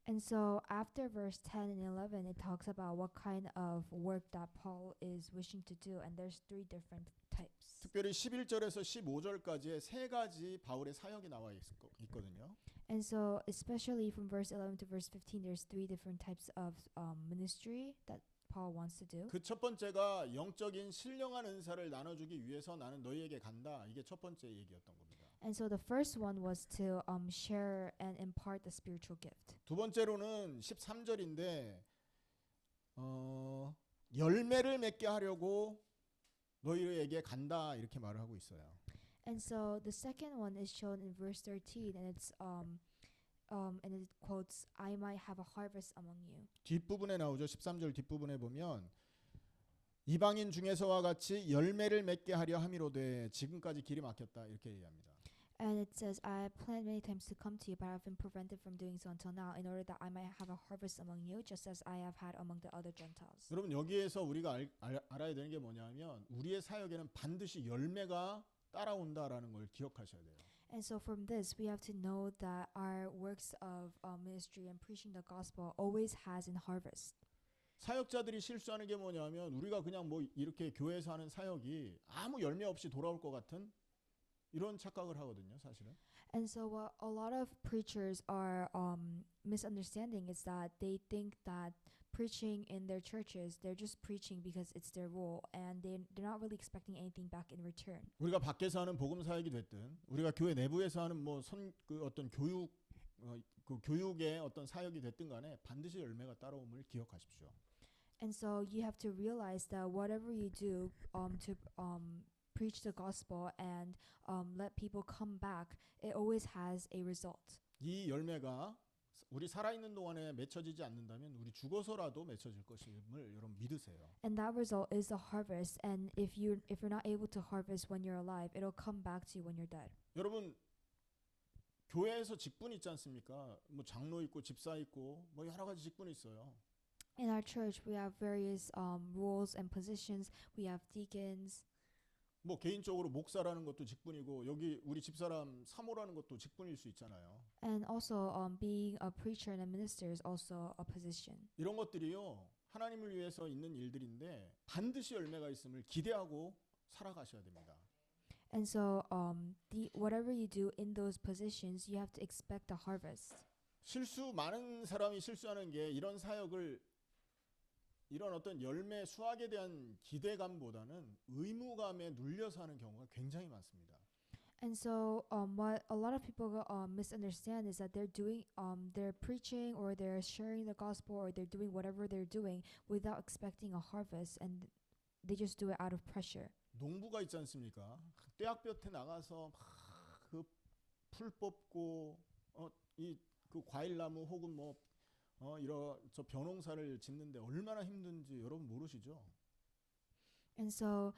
And so after verse 10 and 11, it talks about what kind of work that Paul is wishing to do, and there's three different types. 특별히 11절에서 15절까지의 세 가지 바울의 사역이 나와 있거든요. And so especially from verse 11 to verse 15, there's three different types of ministry that Paul wants to do. 그 첫 번째가 영적인 신령한 은사를 나눠주기 위해서 나는 너희에게 간다. 이게 첫 번째 얘기였던 겁니다. And so the first one was to share and impart the spiritual gift. 두 번째로는 13절인데 열매를 맺게 하려고 너희에게 간다 이렇게 말을 하고 있어요. And so the second one is shown in verse 13, and it's and it quotes, "I might have a harvest among you." 뒷부분에 나오죠. 13절 뒷부분에 보면 이방인 중에서와 같이 열매를 맺게 하려 함이로되 지금까지 길이 막혔다 이렇게 얘기합니다. And it says, "I planned many times to come to you, but I have been prevented from doing so until now, in order that I might have a harvest among you, just as I have had among the other Gentiles." 여러분 여기에서 우리가 알아야 되는 게 뭐냐면 우리의 사역에는 반드시 열매가 따라온다라는 걸 기억하셔야 돼요. And so from this, we have to know that our works of ministry and preaching the gospel always has in harvest. 사역자들이 실수하는 게 뭐냐면 우리가 그냥 뭐 이렇게 교회에서 하는 사역이 아무 열매 없이 돌아올 것 같은 이런 착각을 하거든요, 사실은. And so what a lot of preachers are misunderstanding is that they think that preaching in their churches, they're just preaching because it's their role, and they're not really expecting anything back in return. 우리가 밖에서 하는 복음 사역이 됐든 우리가 교회 내부에서 하는 뭐 그 어떤 교육 그 교육의 어떤 사역이 됐든 간에 반드시 열매가 따라옴을 기억하십시오. And so you have to realize that whatever you do to preach the gospel and let people come back, it always has a result. 이 열매가 우리 살아있는 동안에 맺혀지지 않는다면 우리 죽어서라도 맺혀질 것임을 여러분 믿으세요. And that result is the harvest. And if you're not able to harvest when you're alive, it'll come back to you when you're dead. 여러분 교회에서 직분 있지 않습니까? 뭐 장로 있고 집사 있고 뭐 여러 가지 직분이 있어요. In our church, we have various roles and positions. We have deacons, 뭐 개인적으로 목사라는 것도 직분이고 여기 우리 집사람 사모라는 것도 직분일 수 있잖아요. and also being a preacher and a minister is also a position. 이런 것들이요. 하나님을 위해서 있는 일들인데 반드시 열매가 있음을 기대하고 살아가셔야 됩니다. And so, whatever you do in those positions, you have to expect a harvest. 많은 사람이 실수하는 게 이런 사역을 이런 어떤 열매 수확에 대한 기대감보다는 의무감에 눌려서 하는 경우가 굉장히 많습니다. And so, what a lot of people misunderstand is that they're preaching or they're sharing the gospel or they're doing whatever they're doing without expecting a harvest, and they just do it out of pressure. 농부가 있지 않습니까? 떼약볕에 나가서 그 풀 뽑고 이 그 과일나무 혹은 이런 저 벼농사를 짓는데 얼마나 힘든지 여러분 모르시죠? And so,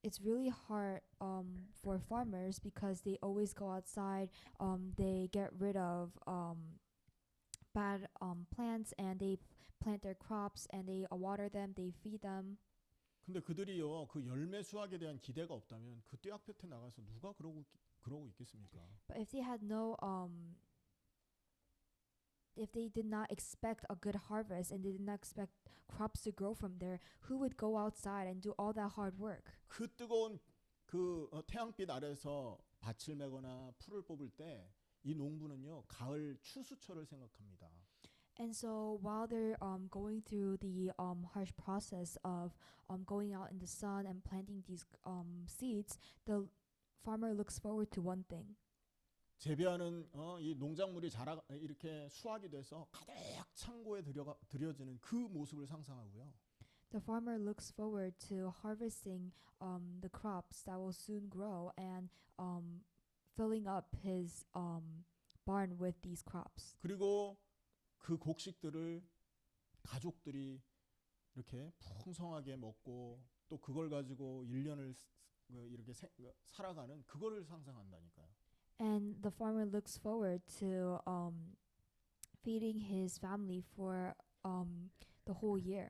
it's really hard for farmers because they always go outside. They get rid of bad plants and they plant their crops and they water them. They feed them. 근데 그들이요 그 열매 수확에 대한 기대가 없다면 그 떼약볕에 나가서 누가 그러고 있겠습니까? But if they had if they did not expect a good harvest and they did not expect crops to grow from there, who would go outside and do all that hard work? 그 뜨거운 그 태양빛 아래서 밭을 메거나 풀을 뽑을 때 이 농부는요 가을 추수철을 생각합니다. And so while they're going through the harsh process of going out in the sun and planting these seeds, the farmer looks forward to one thing. 재배하는 이 농작물이 이렇게 수확이 돼서 가득 창고에 들여지는 그 모습을 상상하고요. The farmer looks forward to harvesting the crops that will soon grow and filling up his barn with these crops. 그리고 그 곡식들을 가족들이 이렇게 풍성하게 먹고 또 그걸 가지고 1년을 이렇게 살아가는 그거를 상상한다니까요. And the farmer looks forward to feeding his family for the whole year.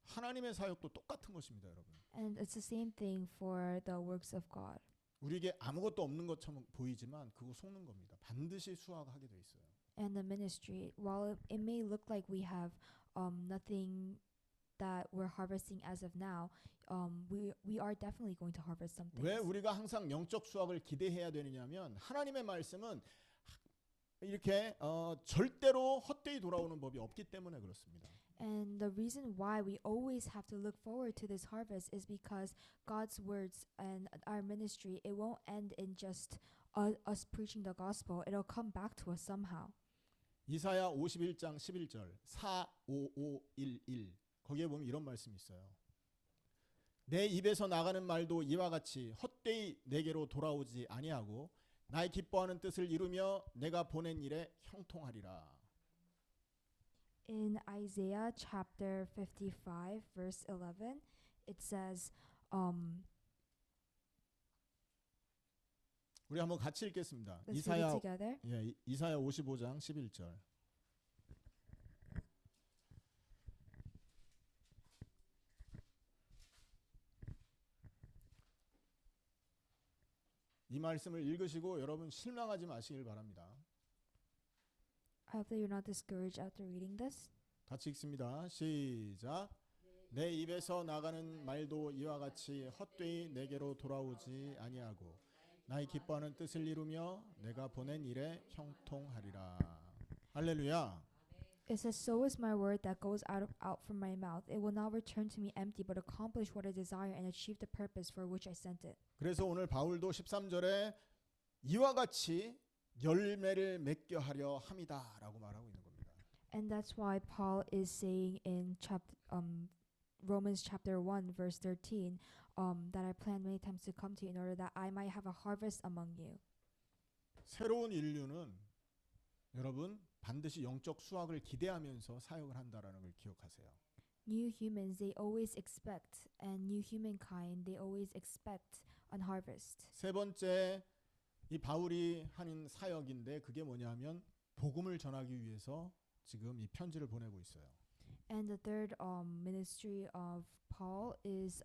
하나님의 사역도 똑같은 것입니다, 여러분. And it's the same thing for the works of God. 우리에게 아무것도 없는 것처럼 보이지만 그거 속는 겁니다. 반드시 수확하게 돼 있어요. And the ministry, while it may look like we have nothing that we're harvesting as of now, we are definitely going to harvest something. 왜 우리가 항상 영적 수확을 기대해야 되느냐면 하나님의 말씀은 이렇게 절대로 헛되이 돌아오는 법이 없기 때문에 그렇습니다. And the reason why we always have to look forward to this harvest is because God's words and our ministry, it won't end in just us preaching the gospel. It'll come back to us somehow. 이사야 51장 11절 45511 거기에 보면 이런 말씀이 있어요. 내 입에서 나가는 말도 이와 같이 헛되이 내게로 돌아오지 아니하고 나의 기뻐하는 뜻을 이루며 내가 보낸 일에 형통하리라. In Isaiah chapter 55 verse 11, it says, 우리 한번 같이 읽겠습니다. let's read it together. 이사야 55장 11절. 이 말씀을 읽으시고 여러분 실망하지 마시길 바랍니다. I hope that you're not discouraged after reading this. 같이 읽습니다. 시작. 내 입에서 나가는 말도 이와 같이 헛되이 내게로 돌아오지 아니하고 나의 기뻐하는 뜻을 이루며 내가 보낸 일에 형통하리라. 할렐루야. It says, so is my word that goes out from my mouth. It will not return to me empty, but accomplish what I desire and achieve the purpose for which I sent it. 그래서 오늘 바울도 13절에 이와 같이 열매를 맺게 하려 함이다라고 말하고 있는 겁니다. And that's why Paul is saying in Romans chapter 1 verse 13 that I plan many times to come to you in order that I might have a harvest among you. 새로운 인류는 여러분 반드시 영적 수확을 기대하면서 사역을 한다라는 걸 기억하세요. New humans, they always expect, and new humankind, they always expect an harvest. 세 번째 이 바울이 하는 사역인데 그게 뭐냐면 복음을 전하기 위해서 지금 이 편지를 보내고 있어요. And the third ministry of Paul is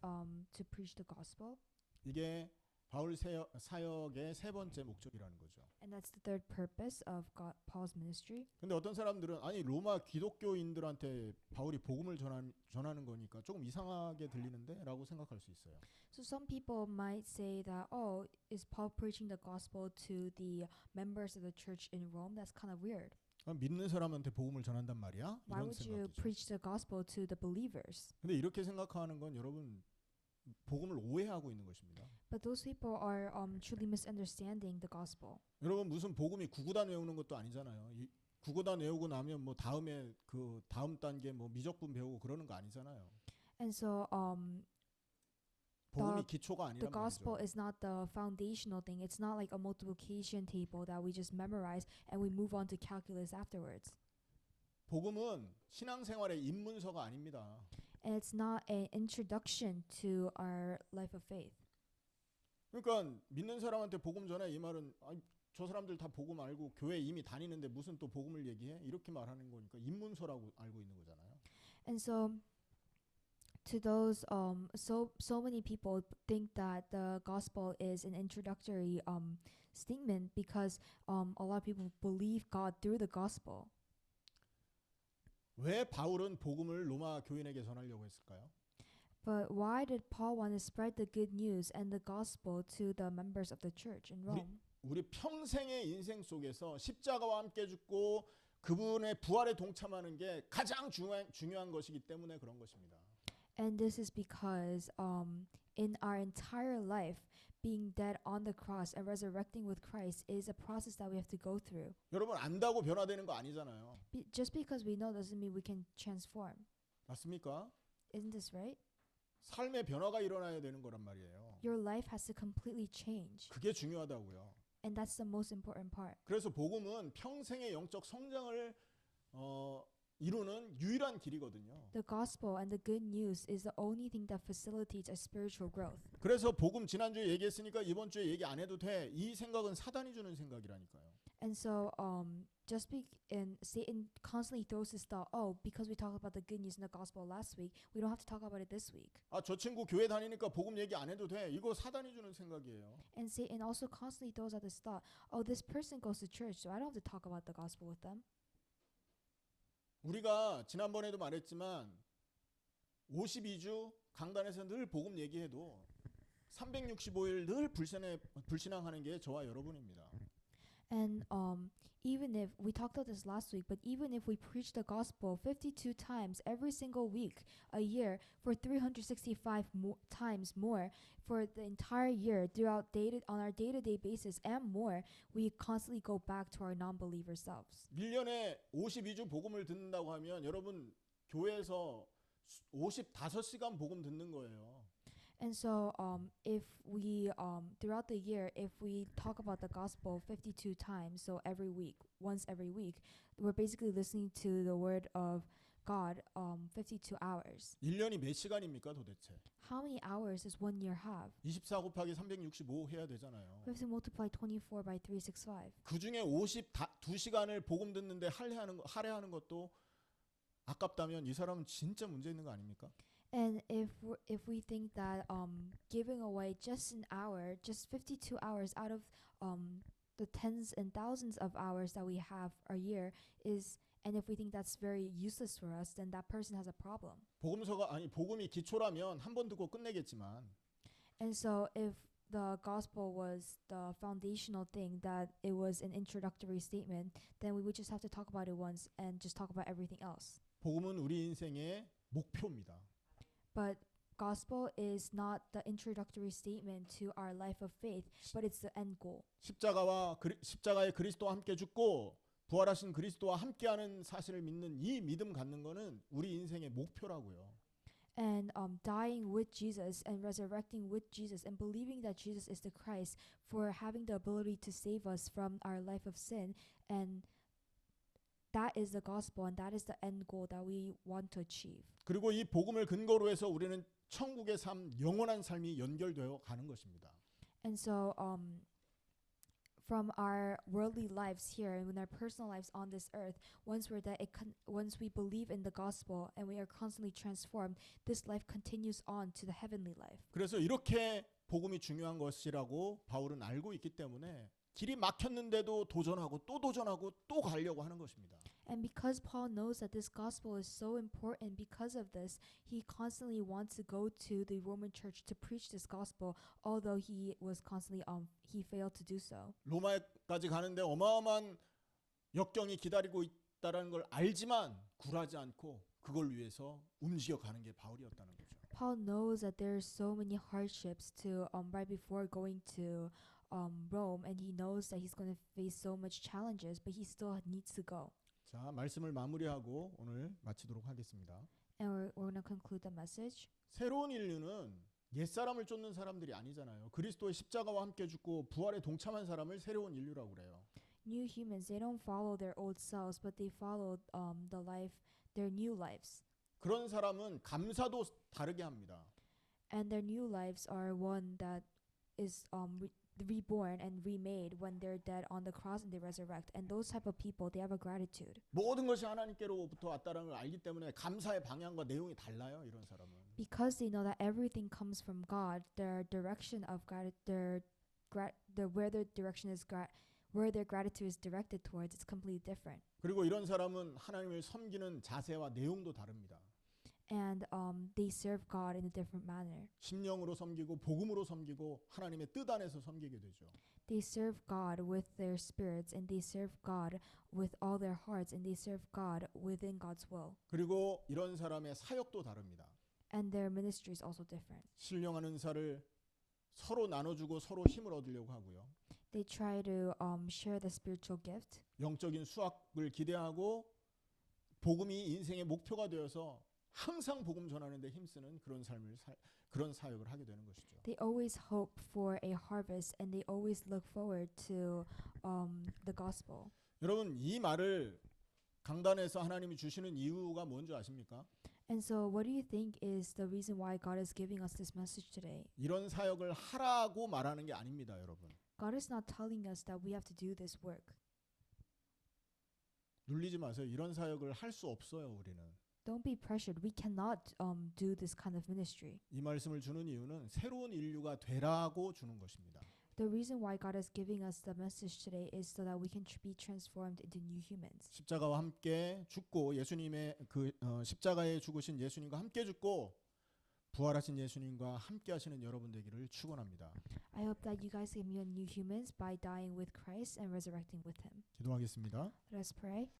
to preach the gospel. 이게 바울 사역의 세 번째 목적이라는 거죠. And that's the third purpose of Paul's ministry. 근데 어떤 사람들은 아니 로마 기독교인들한테 바울이 복음을 전하는 거니까 조금 이상하게 들리는데라고 생각할 수 있어요. So some people might say that, oh, is Paul preaching the gospel to the members of the church in Rome? That's kind of weird. 믿는 사람한테 복음을 전한단 말이야? Why 이런 would you 생각이죠. preach the gospel to the believers? 근데 이렇게 생각하는 건 여러분 복음을 오해하고 있는 것입니다. But those people are truly misunderstanding the gospel. 여러분 무슨 복음이 구구단 외우는 것도 아니잖아요. 이 구구단 외우고 나면 뭐 다음에 그 다음 단계 뭐 미적분 배우고 그러는 거 아니잖아요. And so 복음이 기초가 the 아니란 gospel 말이죠. is not the foundational thing. It's not like a multiplication table that we just memorize and we move on to calculus afterwards. 복음은 신앙생활의 입문서가 아닙니다. And it's not an introduction to our life of faith. 그러니까 믿는 사람한테 복음 전해 이 말은 저 사람들 다 복음 알고 교회 이미 다니는데 무슨 또 복음을 얘기해? 이렇게 말하는 거니까 입문서라고 알고 있는 거잖아요. And so to those so many people think that the gospel is an introductory statement because a lot of people believe God through the gospel. 왜 바울은 복음을 로마 교인에게 전하려고 했을까요? But why did Paul want to spread the good news and the gospel to the members of the church in Rome? 우리 평생의 인생 속에서 십자가와 함께 죽고 그분의 부활에 동참하는 게 가장 중요한 것이기 때문에 그런 것입니다. And this is because in our entire life, being dead on the cross and resurrecting with Christ is a process that we have to go through. 여러분 안다고 변화되는 거 아니잖아요. Just because we know doesn't mean we can transform. 맞습니까? Isn't this right? 삶의 변화가 일어나야 되는 거란 말이에요. Your life has to completely change. 그게 중요하다고요. And that's the most important part. 그래서 복음은 평생의 영적 성장을 이루는 유일한 길이거든요. The gospel and the good news is the only thing that facilitates our spiritual growth. 그래서 복음 지난주에 얘기했으니까 이번 주에 얘기 안 해도 돼. 이 생각은 사단이 주는 생각이라니까요. And so and Satan constantly throws this thought, oh, because we talked about the good news in the gospel last week, we don't have to talk about it this week. 저 친구 교회 다니니까 복음 얘기 안 해도 돼. 이거 사단이 주는 생각이에요. And Satan also constantly throws out this thought, oh, this person goes to church, so I don't have to talk about the gospel with them. 우리가 지난번에도 말했지만 52주 강단에서 늘 복음 얘기해도 365일 늘 불신앙하는 게 저와 여러분입니다. And even if we talked about this last week, but even if we preach the gospel 52 times every single week, a year, for 365 times more, for the entire year, on our day-to-day basis and more, we constantly go back to our non-believer selves. 1년에 52주 복음을 듣는다고 하면 여러분 교회에서 55시간 복음 듣는 거예요. And so if we throughout the year, if we talk about the gospel 52 times, so once every week, we're basically listening to the word of God 52 hours. 1년이 몇 시간입니까 도대체? How many hours does 1 year have? 24 곱하기 365 해야 되잖아요. We have to multiply 24 by 365. 그중에 52시간을 복음 듣는데 할애하는 것도 아깝다면 이 사람은 진짜 문제 있는 거 아닙니까? And if we think that giving away just an hour, just 52 hours out of the tens and thousands of hours that we have a year and if we think that's very useless for us, then that person has a problem. 복음이 기초라면 한 번 듣고 끝내겠지만 And so if the gospel was the foundational thing, that it was an introductory statement, then we would just have to talk about it once and just talk about everything else. 복음은 우리 인생의 목표입니다. But gospel is not the introductory statement to our life of faith, but it's the end goal. 십자가에 그리스도와 함께 죽고 부활하신 그리스도와 함께하는 사실을 믿는 이 믿음 갖는 거는 우리 인생의 목표라고요. And dying with Jesus and resurrecting with Jesus and believing that Jesus is the Christ for having the ability to save us from our life of sin, and that is the gospel and that is the end goal that we want to achieve. 그리고 이 복음을 근거로 해서 우리는 천국의 삶, 영원한 삶이 연결되어 가는 것입니다. And so from our worldly lives here and in our personal lives on this earth. Once we believe in the gospel and we are constantly transformed, this life continues on to the heavenly life. 그래서 이렇게 복음이 중요한 것이라고 바울은 알고 있기 때문에 길이 막혔는데도 도전하고 또 가려고 하는 것입니다. And because Paul knows that this gospel is so important, because of this, he constantly wants to go to the Roman church to preach this gospel, although he failed to do so. 로마까지 가는데 어마어마한 역경이 기다리고 있다라는 걸 알지만 굴하지 않고 그걸 위해서 움직여 가는 게 바울이었다는 거죠. Paul knows that there's so many hardships to right before going to Rome, and he knows that he's going to face so much challenges, but he still needs to go. 자, 말씀을 마무리하고 오늘 마치도록 하겠습니다. And we're going to conclude the message. 새로운 인류는 옛사람을 쫓는 사람들이 아니잖아요. 그리스도의 십자가와 함께 죽고 부활에 동참한 사람을 새로운 인류라고 그래요. New humans, they don't follow their old selves, but they follow their new lives. 그런 사람은 감사도 다르게 합니다. And their new lives are one that is reborn and remade when they're dead on the cross and they resurrect. And those type of people, they have a gratitude. 모든 것이 하나님께로부터 왔다는 걸 알기 때문에 감사의 방향과 내용이 달라요. 이런 사람은. Because they know that everything comes from God, their direction of where their gratitude is directed towards, it's completely different. 그리고 이런 사람은 하나님을 섬기는 자세와 내용도 다릅니다. And they serve God in a different manner. 심령으로 섬기고 복음으로 섬기고 하나님의 뜻 안에서 섬기게 되죠. They serve God with their spirits, and they serve God with all their hearts, and they serve God within God's will. 그리고 이런 사람의 사역도 다릅니다. And their ministry is also different. 신령한 은사를 서로 나눠주고 서로 힘을 얻으려고 하고요. They try to share the spiritual gift. 영적인 수확을 기대하고 복음이 인생의 목표가 되어서 항상 복음 전하는 데 힘쓰는 그런 사역을 하게 되는 것이죠. They always hope for a harvest, and they always look forward to the gospel. 여러분, 이 말을 강단에서 하나님이 주시는 이유가 뭔지 아십니까? And so what do you think is the reason why God is giving us this message today? 이런 사역을 하라고 말하는 게 아닙니다, 여러분. God is not telling us that we have to do this work. 눌리지 마세요. 이런 사역을 할 수 없어요, 우리는. Don't be pressured. We cannot do this kind of ministry. 이 말씀을 주는 이유는 새로운 인류가 되라고 주는 것입니다. The reason why God is giving us the message today is so that we can be transformed into new humans. 십자가와 함께 죽고 예수님의 십자가에 죽으신 예수님과 함께 죽고 부활하신 예수님과 함께 하시는 여러분 되기를 축원합니다. I hope that you guys can be new humans by dying with Christ and resurrecting with Him. 기도하겠습니다. Let us pray.